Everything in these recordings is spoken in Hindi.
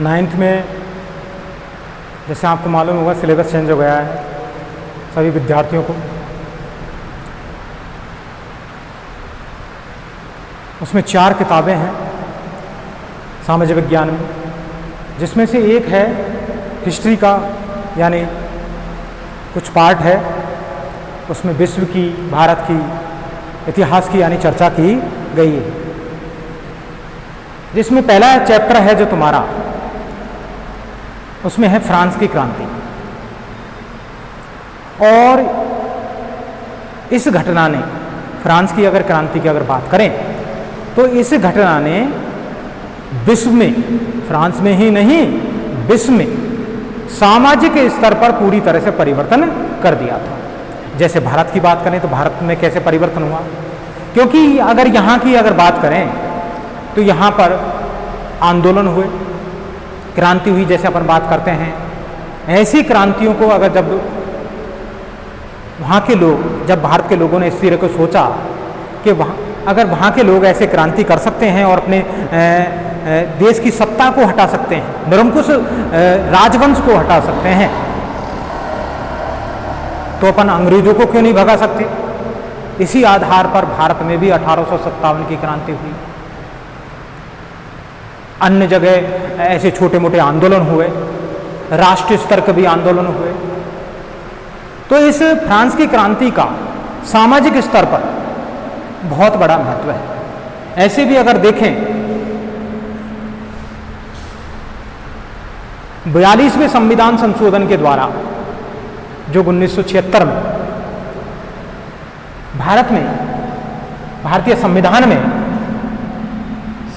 9th में जैसे आपको मालूम होगा सिलेबस चेंज हो गया है सभी विद्यार्थियों को। उसमें 4 किताबें हैं सामाजिक विज्ञान में, जिसमें से एक है हिस्ट्री का, यानी कुछ पार्ट है उसमें विश्व की, भारत की, इतिहास की यानी चर्चा की गई है। जिसमें पहला चैप्टर है जो तुम्हारा, उसमें है फ्रांस की क्रांति। और इस घटना ने, फ्रांस की अगर क्रांति की अगर बात करें तो इस घटना ने विश्व में, फ्रांस में ही नहीं विश्व में सामाजिक स्तर पर पूरी तरह से परिवर्तन कर दिया था। जैसे भारत की बात करें तो भारत में कैसे परिवर्तन हुआ, क्योंकि अगर यहाँ की अगर बात करें तो यहाँ पर आंदोलन हुए, क्रांति हुई, जैसे अपन बात करते हैं। ऐसी क्रांतियों को अगर जब वहाँ के लोग, जब भारत के लोगों ने इस तरह को सोचा कि अगर वहाँ के लोग ऐसे क्रांति कर सकते हैं और अपने देश की सत्ता को हटा सकते हैं, निरंकुश राजवंश को हटा सकते हैं, तो अपन अंग्रेजों को क्यों नहीं भगा सकते। इसी आधार पर भारत में भी 1857 की क्रांति हुई। अन्य जगह ऐसे छोटे मोटे आंदोलन हुए, राष्ट्रीय स्तर के भी आंदोलन हुए। तो इस फ्रांस की क्रांति का सामाजिक स्तर पर बहुत बड़ा महत्व है। ऐसे भी अगर देखें 42वें संविधान संशोधन के द्वारा जो 1976 में भारत में, भारतीय संविधान में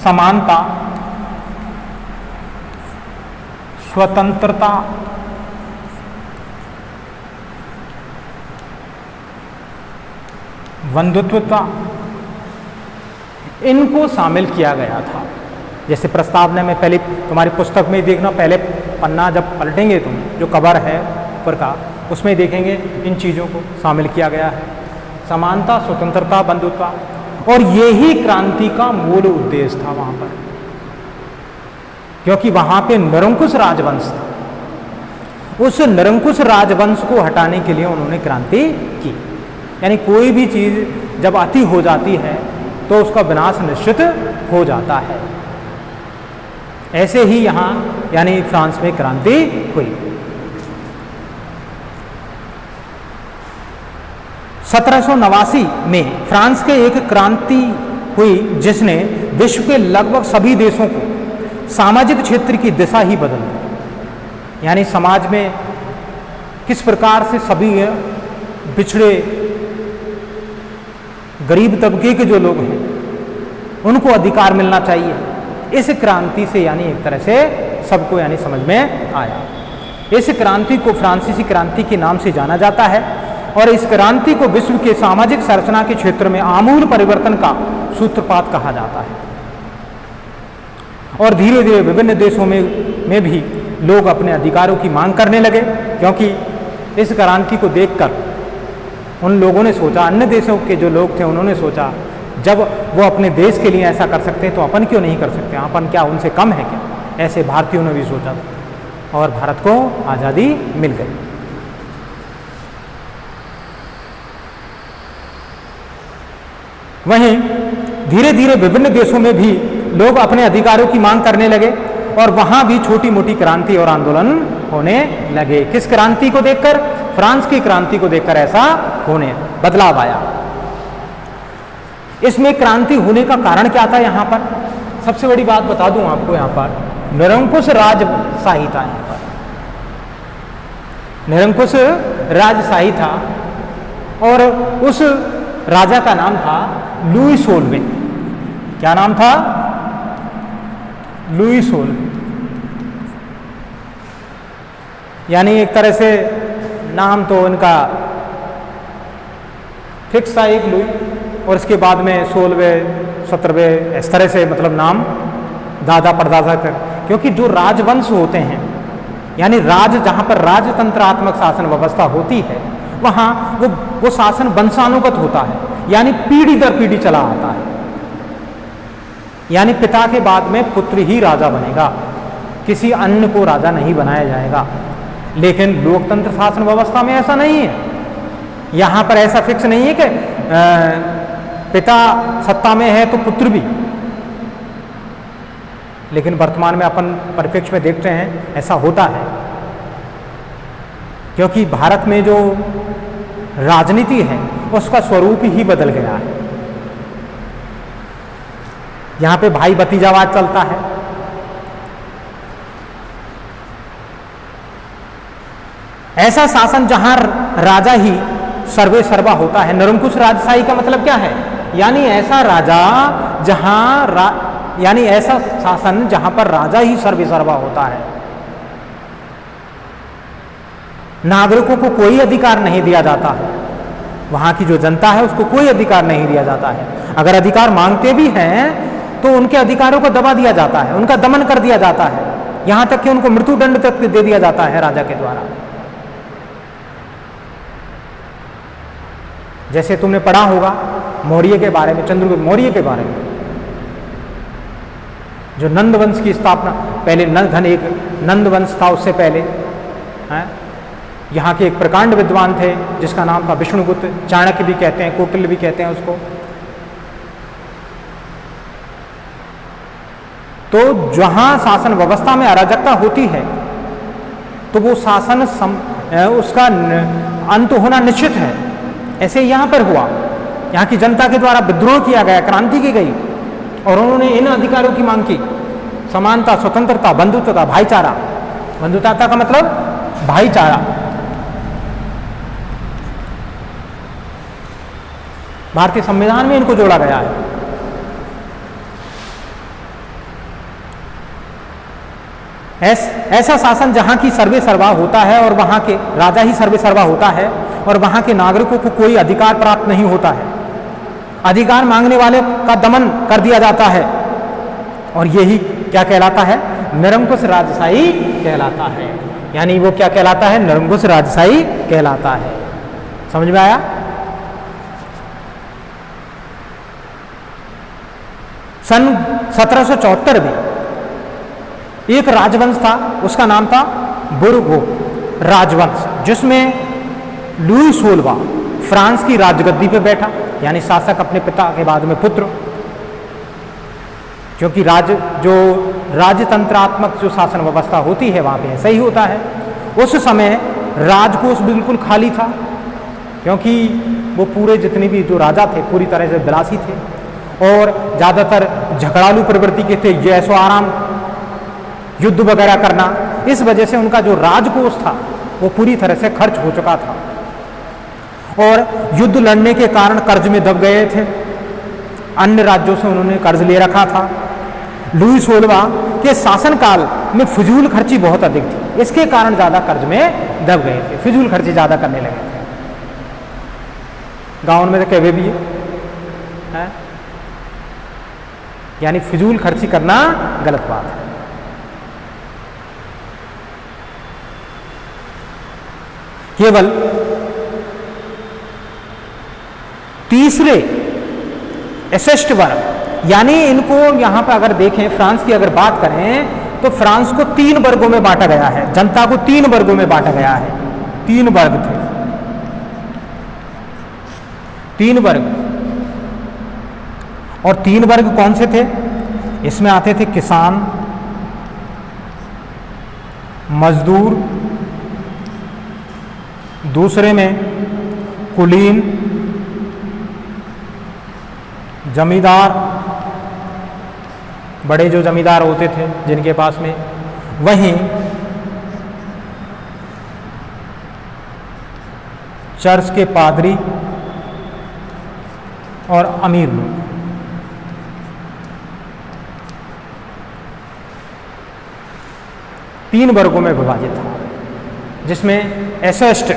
समानता, स्वतंत्रता, बंधुत्वता, इनको शामिल किया गया था। जैसे प्रस्तावना में, पहले तुम्हारी पुस्तक में देखना, पहले पन्ना जब पलटेंगे तुम, जो कवर है ऊपर का, उसमें देखेंगे इन चीज़ों को शामिल किया गया है। समानता, स्वतंत्रता, बंधुत्वता, और यही क्रांति का मूल उद्देश्य था वहाँ पर, क्योंकि वहाँ पे निरंकुश राजवंश था। उस निरंकुश राजवंश को हटाने के लिए उन्होंने क्रांति की। यानी कोई भी चीज़ जब अति हो जाती है तो उसका विनाश निश्चित हो जाता है। ऐसे ही यहाँ यानी फ्रांस में क्रांति हुई। 1789 में फ्रांस के एक क्रांति हुई जिसने विश्व के लगभग सभी देशों को सामाजिक क्षेत्र की दिशा ही बदल दी। यानी समाज में किस प्रकार से सभी पिछड़े गरीब तबके के जो लोग हैं उनको अधिकार मिलना चाहिए। इस क्रांति से यानी एक तरह से सबको यानी समझ में आया। इस क्रांति को फ्रांसीसी क्रांति के नाम से जाना जाता है और इस क्रांति को विश्व के सामाजिक संरचना के क्षेत्र में आमूल परिवर्तन का सूत्रपात कहा जाता है। और धीरे धीरे विभिन्न देशों में भी लोग अपने अधिकारों की मांग करने लगे, क्योंकि इस क्रांति को देखकर उन लोगों ने सोचा, अन्य देशों के जो लोग थे उन्होंने सोचा, जब वो अपने देश के लिए ऐसा कर सकते हैं तो अपन क्यों नहीं कर सकते, अपन क्या उनसे कम है क्या। ऐसे भारतीयों ने भी सोचा और भारत को आज़ादी मिल गई। वहीं धीरे धीरे विभिन्न देशों में भी लोग अपने अधिकारों की मांग करने लगे और वहां भी छोटी मोटी क्रांति और आंदोलन होने लगे। किस क्रांति को देखकर? फ्रांस की क्रांति को देखकर ऐसा होने बदलाव आया। इसमें क्रांति होने का कारण क्या था? यहाँ पर सबसे बड़ी बात बता दूं आपको, यहाँ पर निरंकुश राजशाही था। यहाँ पर निरंकुश राजशाही था और उस राजा का नाम था लुई 16वें। क्या नाम था? लुई 16। यानी एक तरह से नाम तो उनका फिक्स था, एक लुई, और इसके बाद में 16वें 17वें इस तरह से मतलब नाम दादा परदादा कर, क्योंकि जो राजवंश होते हैं यानी राज, जहाँ पर राजतंत्रात्मक शासन व्यवस्था होती है वहाँ वो शासन वंशानुगत होता है, यानी पीढ़ी दर पीढ़ी चला आता है। यानी पिता के बाद में पुत्र ही राजा बनेगा। किसी अन्य को राजा नहीं बनाया जाएगा। लेकिन लोकतंत्र शासन व्यवस्था में ऐसा नहीं है। यहाँ पर ऐसा फिक्स नहीं है कि पिता सत्ता में है तो पुत्र भी। लेकिन वर्तमान में अपन परिप्रेक्ष्य में देखते हैं ऐसा होता है, क्योंकि भारत में जो राजनीति है उसका स्वरूप ही बदल गया है। यहाँ पे भाई भतीजावाद चलता है। ऐसा शासन जहां राजा ही सर्वे सर्वा होता है। निरंकुश राजशाही का मतलब क्या है? यानी ऐसा राजा यानी ऐसा शासन जहां पर राजा ही सर्वे सर्वा होता है। नागरिकों को कोई अधिकार नहीं दिया जाता है। वहां की जो जनता है उसको कोई अधिकार नहीं दिया जाता है। अगर अधिकार मांगते भी हैं तो उनके अधिकारों को दबा दिया जाता है, उनका दमन कर दिया जाता है, यहां तक कि उनको मृत्युदंड तक दे दिया जाता है राजा के द्वारा। जैसे तुमने पढ़ा होगा मौर्य के बारे में, चंद्रगुप्त मौर्य के बारे में, जो नंद वंश की स्थापना, पहले एक नंद वंश था, उससे पहले यहाँ के एक प्रकांड विद्वान थे जिसका नाम था विष्णुगुप्त। चाणक्य भी कहते हैं, कौटिल्य भी कहते हैं उसको। तो जहां शासन व्यवस्था में अराजकता होती है तो वो शासन उसका अंत होना निश्चित है। ऐसे यहां पर हुआ। यहाँ की जनता के द्वारा विद्रोह किया गया, क्रांति की गई और उन्होंने इन अधिकारों की मांग की। समानता, स्वतंत्रता, बंधुत्वता, भाईचारा। बंधुत्वता का मतलब भाईचारा। भारतीय संविधान में इनको जोड़ा गया है। ऐसा शासन जहां की सर्वे सर्वा होता है और वहां के राजा ही सर्वे सर्वा होता है और वहां के नागरिकों को कोई अधिकार प्राप्त नहीं होता है। अधिकार मांगने वाले का दमन कर दिया जाता है और यही क्या कहलाता है? निरंकुश राजशाही कहलाता है। यानी वो क्या कहलाता है? निरंकुश राजशाही कहलाता है। समझ में आया? सन 1774 में एक राजवंश था, उसका नाम था बुरगो राजवंश, जिसमें लुई 16वां फ्रांस की राजगद्दी पे बैठा। यानी शासक अपने पिता के बाद में पुत्र, क्योंकि जो राजतंत्रात्मक जो शासन व्यवस्था होती है वहां पे ऐसा ही होता है। उस समय राजकोष बिल्कुल खाली था, क्योंकि वो पूरे जितने भी जो राजा थे पूरी तरह से विलासी थे और ज़्यादातर झगड़ालू प्रवृत्ति के थे, ये ऐसो आराम, युद्ध वगैरह करना। इस वजह से उनका जो राजकोष था वो पूरी तरह से खर्च हो चुका था और युद्ध लड़ने के कारण कर्ज में दब गए थे। अन्य राज्यों से उन्होंने कर्ज ले रखा था। लुई 16वां के शासनकाल में फिजूल खर्ची बहुत अधिक थी, इसके कारण ज़्यादा कर्ज में दब गए थे, फिजूल खर्ची ज़्यादा करने लगे थे। गाँव में तो कहवे भी है, यानी फिजूल खर्ची करना गलत बात है। केवल तीसरे एसेस्ट वर्ग, यानी इनको यहां पर अगर देखें, फ्रांस की अगर बात करें तो फ्रांस को 3 वर्गों में बांटा गया है। जनता को 3 वर्गों में बांटा गया है। 3 वर्ग थे, 3 वर्ग। और 3 वर्ग कौन से थे? इसमें आते थे किसान, मजदूर, दूसरे में कुलीन, जमींदार, बड़े जो जमींदार होते थे जिनके पास में, वहीं चर्च के पादरी और अमीर लोग। तीन वर्गों में विभाजित था, जिसमें एसेस्ट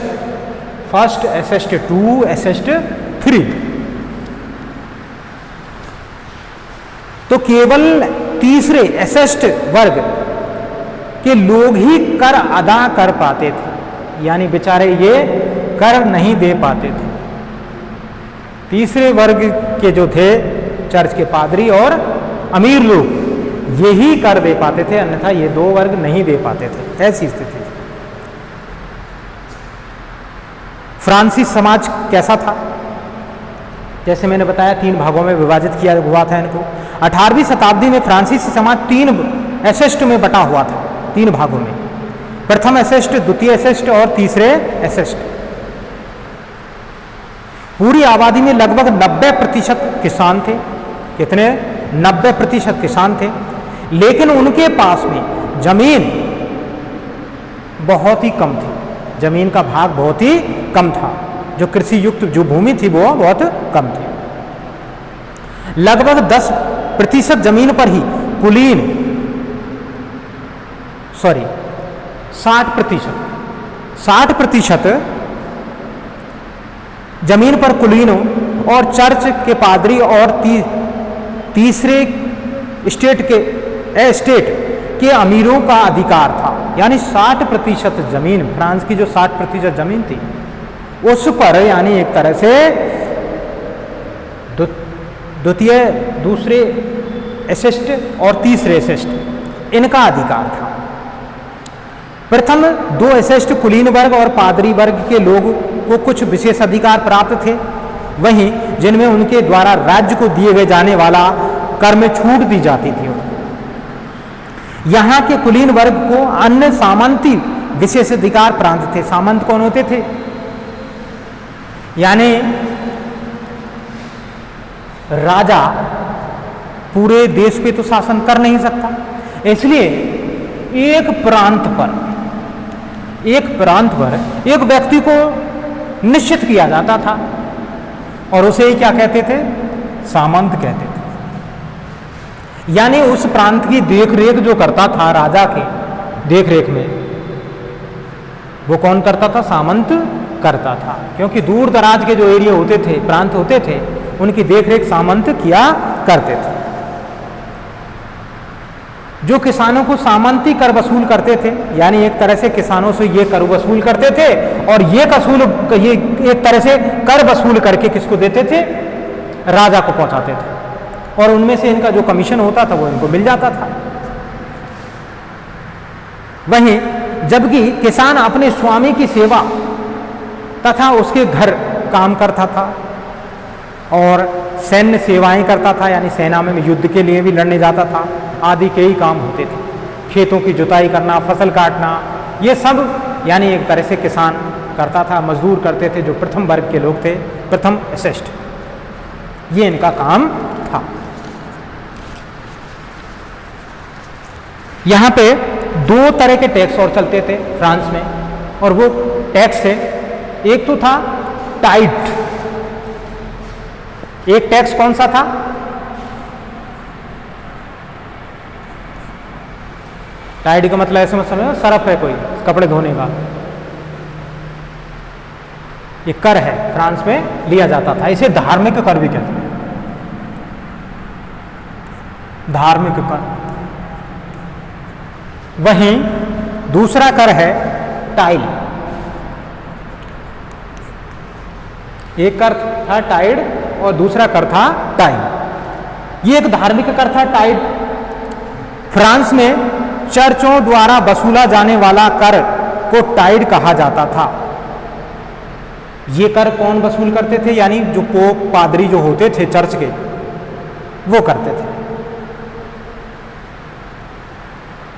फर्स्ट, एसेस्ट 2, एसेस्ट 3। तो केवल तीसरे एसेस्ट वर्ग के लोग ही कर अदा कर पाते थे, यानी बेचारे ये कर नहीं दे पाते थे। तीसरे वर्ग के जो थे चर्च के पादरी और अमीर लोग, यही कर दे पाते थे, अन्यथा ये 2 वर्ग नहीं दे पाते थे। ऐसी स्थिति। फ्रांसीसी समाज कैसा था? जैसे मैंने बताया 3 भागों में विभाजित किया हुआ था इनको। 18वीं शताब्दी में फ्रांसीसी समाज 3 एसेस्ट में बटा हुआ था, 3 भागों में। प्रथम एसेस्ट, द्वितीय एसेस्ट और तीसरे एसेस्ट। पूरी आबादी में लगभग 90% किसान थे। कितने? 90% किसान थे। लेकिन उनके पास में जमीन बहुत ही कम थी, जमीन का भाग बहुत ही कम था। जो कृषि युक्त जो भूमि थी वो बहुत कम थी। लगभग 10% जमीन पर ही कुलीन, 60% जमीन पर कुलीनों और चर्च के पादरी और तीसरे एस्टेट के अमीरों का अधिकार था। यानी 60% जमीन, फ्रांस की जो 60% जमीन थी उस पर यानी एक तरह से दूसरे एसेस्ट और तीसरे एसेस्ट इनका अधिकार था। प्रथम 2 एसेस्ट कुलीन वर्ग और पादरी वर्ग के लोगों को कुछ विशेष अधिकार प्राप्त थे, वहीं जिनमें उनके द्वारा राज्य को दिए गए जाने वाला कर में छूट दी जाती थी। यहाँ के कुलीन वर्ग को अन्य सामंती विशेष अधिकार प्राप्त थे। सामंत कौन होते थे? यानी राजा पूरे देश पे तो शासन कर नहीं सकता, इसलिए एक प्रांत पर एक व्यक्ति को निश्चित किया जाता था और उसे ही क्या कहते थे? सामंत कहते थे। यानी उस प्रांत की देखरेख जो करता था, राजा के देखरेख में वो कौन करता था? सामंत करता था। क्योंकि दूर दराज के जो एरिया होते थे, प्रांत होते थे, उनकी देखरेख सामंत किया करते थे। जो किसानों को सामंती कर वसूल करते थे, यानी एक तरह से किसानों से ये कर वसूल करते थे और ये एक तरह से कर वसूल करके किसको देते थे? राजा को पहुंचाते थे और उनमें से इनका जो कमीशन होता था वो इनको मिल जाता था। वहीं जबकि किसान अपने स्वामी की सेवा तथा उसके घर काम करता था और सैन्य सेवाएं करता था, यानी सेना में युद्ध के लिए भी लड़ने जाता था, आदि कई काम होते थे। खेतों की जुताई करना, फसल काटना, ये सब यानी एक तरह से किसान करता था, मजदूर करते थे जो प्रथम वर्ग के लोग थे, प्रथम एसेस्ट, ये इनका काम था। यहाँ पे 2 तरह के टैक्स और चलते थे फ्रांस में, और वो टैक्स थे, एक तो था टाइट। एक टैक्स कौन सा था? टाइड का मतलब ऐसे मत समझो सरफ है कोई कपड़े धोने का, ये कर है, फ्रांस में लिया जाता था। इसे धार्मिक कर भी कहते हैं, धार्मिक कर। वहीं दूसरा कर है टाइल। एक कर था टाइड और दूसरा कर था टाइल। ये एक धार्मिक कर था टाइड। फ्रांस में चर्चों द्वारा वसूला जाने वाला कर को टाइड कहा जाता था। ये कर कौन वसूल करते थे? यानी जो पोप पादरी जो होते थे चर्च के, वो करते थे।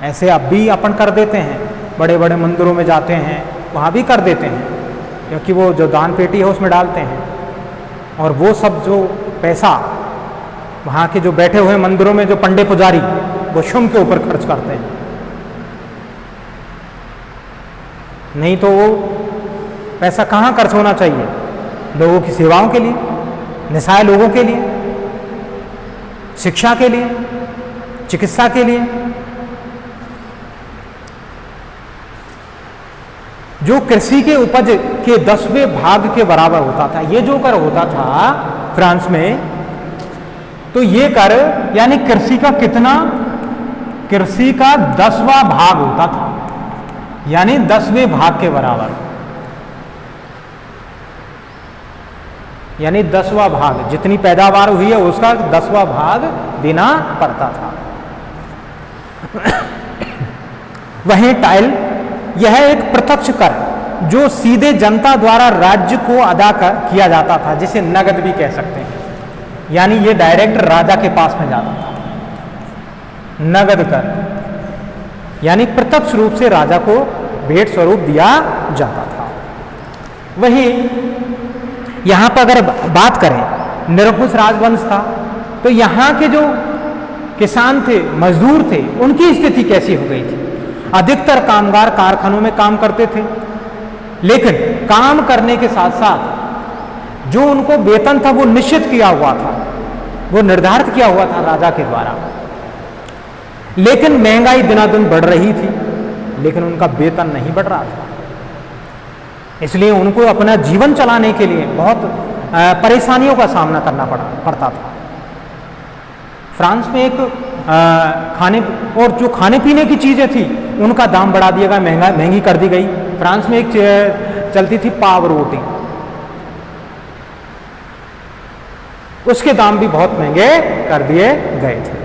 ऐसे अब भी अपन कर देते हैं, बड़े बड़े मंदिरों में जाते हैं वहाँ भी कर देते हैं, क्योंकि वो जो दान पेटी है उसमें डालते हैं, और वो सब जो पैसा वहाँ के जो बैठे हुए मंदिरों में जो पंडे पुजारी वो शुम के ऊपर खर्च करते हैं। नहीं तो वो पैसा कहाँ खर्च होना चाहिए? लोगों की सेवाओं के लिए, निसहाय लोगों के लिए, शिक्षा के लिए, चिकित्सा के लिए। जो कृषि के उपज के 10वें भाग के बराबर होता था, ये जो कर होता था फ्रांस में, तो ये कर यानी कृषि का कितना? कृषि का 10वां भाग होता था, यानी 10वें भाग के बराबर, यानी 10वां भाग, जितनी पैदावार हुई है उसका 10वां भाग देना पड़ता था। वहीं टाइल, यह एक प्रत्यक्ष कर जो सीधे जनता द्वारा राज्य को अदा किया जाता था, जिसे नगद भी कह सकते हैं, यानी ये डायरेक्ट राजा के पास में जाता था। नगद कर यानी प्रत्यक्ष रूप से राजा को भेंट स्वरूप दिया जाता था। वहीं यहां पर अगर बात करें, निरंकुश राजवंश था, तो यहां के जो किसान थे, मजदूर थे, उनकी स्थिति कैसी हो गई थी? अधिकतर कामगार कारखानों में काम करते थे, लेकिन काम करने के साथ साथ जो उनको वेतन था वो निश्चित किया हुआ था, वो निर्धारित किया हुआ था राजा के द्वारा। लेकिन महंगाई दिनादिन बढ़ रही थी, लेकिन उनका वेतन नहीं बढ़ रहा था, इसलिए उनको अपना जीवन चलाने के लिए बहुत परेशानियों का सामना करना पड़ता था। फ्रांस में एक जो खाने पीने की चीजें थी उनका दाम बढ़ा दिया गया, महंगी कर दी गई। फ्रांस में एक चलती थी पाव रोटी, उसके दाम भी बहुत महंगे कर दिए गए थे।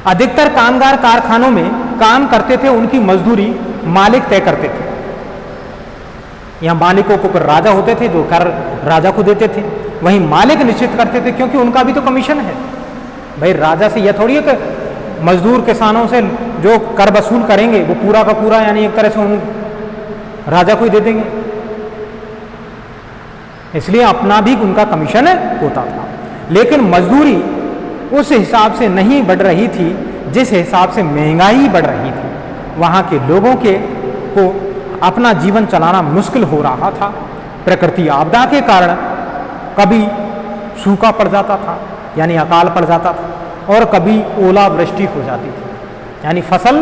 अधिकतर कामगार कारखानों में काम करते थे, उनकी मजदूरी मालिक तय करते थे। यहां मालिकों को राजा होते थे जो कर राजा को देते थे, वहीं मालिक निश्चित करते थे, क्योंकि उनका भी तो कमीशन है। भाई राजा से यह थोड़ी है कि मजदूर किसानों से जो कर वसूल करेंगे वो पूरा का पूरा यानी एक तरह से उन राजा को ही दे देंगे, इसलिए अपना भी उनका कमीशन होता था। लेकिन मजदूरी उस हिसाब से नहीं बढ़ रही थी जिस हिसाब से महंगाई बढ़ रही थी। वहां के लोगों को अपना जीवन चलाना मुश्किल हो रहा था। प्रकृति आपदा के कारण कभी सूखा पड़ जाता था, यानी अकाल पड़ जाता था, और कभी ओलावृष्टि हो जाती थी, यानी फसल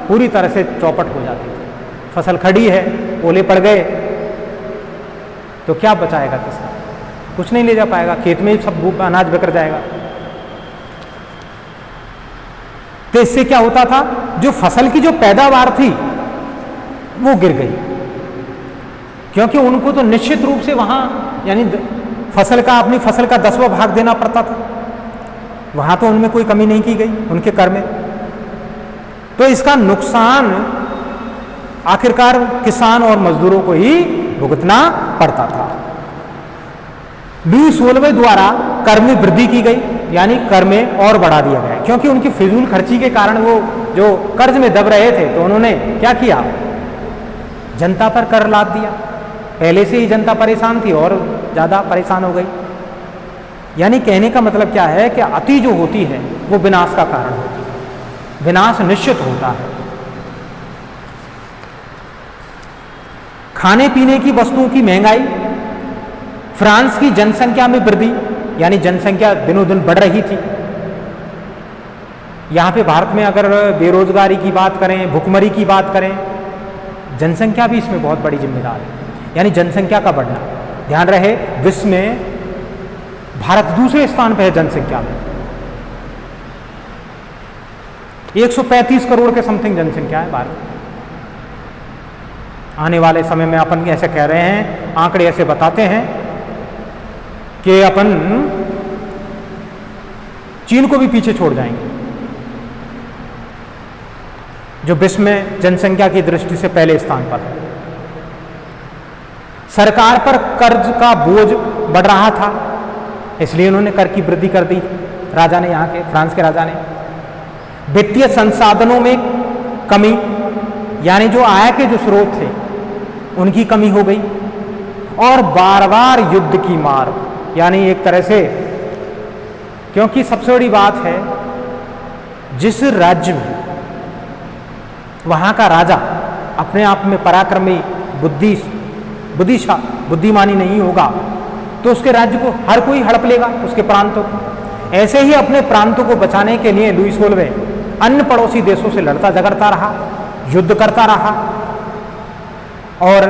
पूरी तरह से चौपट हो जाती थी। फसल खड़ी है, ओले पड़ गए तो क्या बचाएगा किसान? कुछ नहीं ले जा पाएगा, खेत में ही सब अनाज बिखर जाएगा। तो इससे क्या होता था, जो फसल की जो पैदावार थी वो गिर गई, क्योंकि उनको तो निश्चित रूप से वहां यानी अपनी फसल का 10वां भाग देना पड़ता था। वहां तो उनमें कोई कमी नहीं की गई उनके कर में। तो इसका नुकसान आखिरकार किसान और मजदूरों को ही भुगतना पड़ता था। लुई 16वें द्वारा कर में वृद्धि की गई, यानी कर में और बढ़ा दिया गया, क्योंकि उनकी फिजूल खर्ची के कारण वो जो कर्ज में दब रहे थे, तो उन्होंने क्या किया, जनता पर कर लाद दिया। पहले से ही जनता परेशान थी और ज्यादा परेशान हो गई। यानी कहने का मतलब क्या है कि अति जो होती है वो विनाश का कारण होती है, विनाश निश्चित होता है। खाने पीने की वस्तुओं की महंगाई, फ्रांस की जनसंख्या में वृद्धि, यानी जनसंख्या दिनों दिन बढ़ रही थी। यहां पे भारत में अगर बेरोजगारी की बात करें, भुखमरी की बात करें, जनसंख्या भी इसमें बहुत बड़ी जिम्मेदार है, यानी जनसंख्या का बढ़ना। ध्यान रहे, विश्व में भारत दूसरे स्थान पर है जनसंख्या में, 135 करोड़ के समथिंग जनसंख्या है भारत। आने वाले समय में अपन ऐसे कह रहे हैं, आंकड़े ऐसे बताते हैं कि अपन चीन को भी पीछे छोड़ जाएंगे, जो विश्व में जनसंख्या की दृष्टि से पहले स्थान पर है। सरकार पर कर्ज का बोझ बढ़ रहा था, इसलिए उन्होंने कर की वृद्धि कर दी राजा ने, यहाँ के फ्रांस के राजा ने। वित्तीय संसाधनों में कमी, यानी जो आय के जो स्रोत थे उनकी कमी हो गई, और बार बार युद्ध की मार, यानी एक तरह से, क्योंकि सबसे बड़ी बात है, जिस राज्य में वहां का राजा अपने आप में पराक्रमी, बुद्धिमानी नहीं होगा, तो उसके राज्य को हर कोई हड़प लेगा, उसके प्रांतों को। ऐसे ही अपने प्रांतों को बचाने के लिए लुई 16वें अन्य पड़ोसी देशों से लड़ता झगड़ता रहा, युद्ध करता रहा, और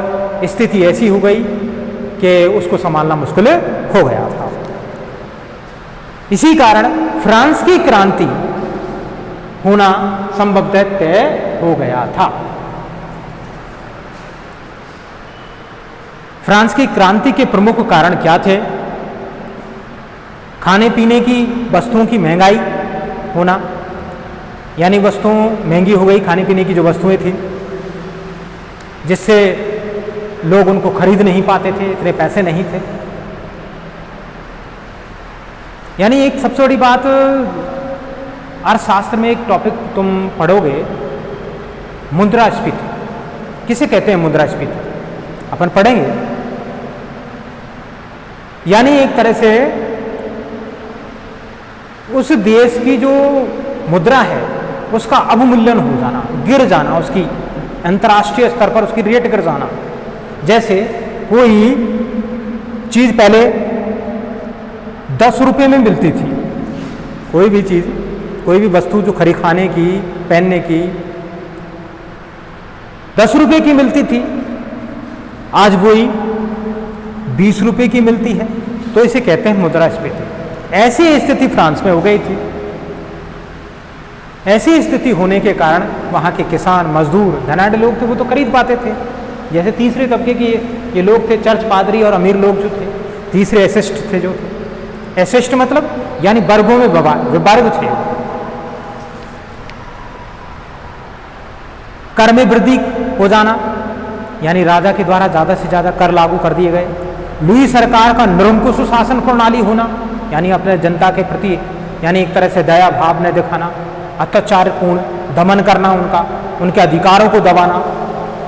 स्थिति ऐसी हो गई कि उसको संभालना मुश्किल हो गया था। इसी कारण फ्रांस की क्रांति होना संभवतः तय हो गया था। फ्रांस की क्रांति के प्रमुख कारण क्या थे? खाने पीने की वस्तुओं की महंगाई होना, यानी वस्तुओं महंगी हो गई, खाने पीने की जो वस्तुएं थी, जिससे लोग उनको खरीद नहीं पाते थे, इतने पैसे नहीं थे। यानी एक सबसे बड़ी बात, अर्थशास्त्र में एक टॉपिक तुम पढ़ोगे, मुद्रास्फीति। किसे कहते हैं मुद्रास्फीति? अपन पढ़ेंगे। यानी एक तरह से उस देश की जो मुद्रा है उसका अवमूल्यन हो जाना, गिर जाना, उसकी अंतर्राष्ट्रीय स्तर पर उसकी रेट गिर जाना। जैसे कोई चीज पहले 10 रुपये में मिलती थी, कोई भी चीज, कोई भी वस्तु जो खरी खाने की, पहनने की 10 रुपये की मिलती थी, आज वही 20 रुपये की मिलती है। तो इसे कहते हैं मुद्रास्फीति। ऐसी स्थिति फ्रांस में हो गई थी। ऐसी स्थिति होने के कारण वहाँ के किसान, मजदूर, धनाढ़ लोग थे, वो तो खरीद पाते थे। जैसे तीसरे तबके के ये लोग थे, चर्च पादरी और अमीर लोग जो थे, तीसरे एसिस्ट थे जो थे। एसिस्ट मतलब यानी वर्गों में वर्ग थे। कर में वृद्धि हो जाना, यानी राजा के द्वारा ज्यादा से ज्यादा कर लागू कर दिए गए। लुई सरकार का निरंकुश शासन प्रणाली होना, यानी अपने जनता के प्रति यानी एक तरह से दया भाव न दिखाना, अत्याचारपूर्ण दमन करना, उनके अधिकारों को दबाना।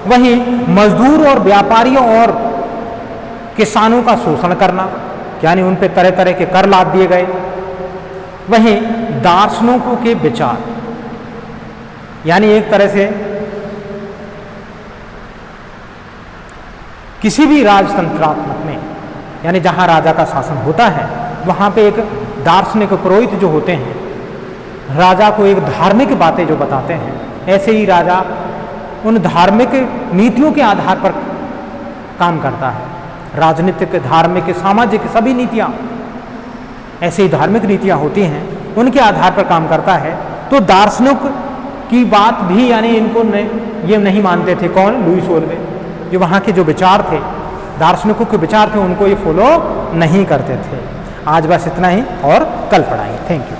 वहीं मजदूर और व्यापारियों और किसानों का शोषण करना, यानी उन पर तरह तरह के कर लाद दिए गए। वहीं दार्शनिकों के विचार, यानी एक तरह से किसी भी राजतंत्रात्मक में, यानी जहां राजा का शासन होता है, वहां पे एक दार्शनिक पुरोहित जो होते हैं, राजा को एक धार्मिक बातें जो बताते हैं, ऐसे ही राजा उन धार्मिक नीतियों के आधार पर काम करता है। राजनीतिक, धार्मिक, सामाजिक सभी नीतियां, ऐसे ही धार्मिक नीतियां होती हैं, उनके आधार पर काम करता है। तो दार्शनिक की बात भी यानी इनको ये नहीं मानते थे। कौन? लुई सोलवे। जो वहाँ के जो विचार थे, दार्शनिकों के विचार थे, उनको ये फॉलो नहीं करते थे। आज बस इतना ही और कल पढ़ाएंगे। Thank you.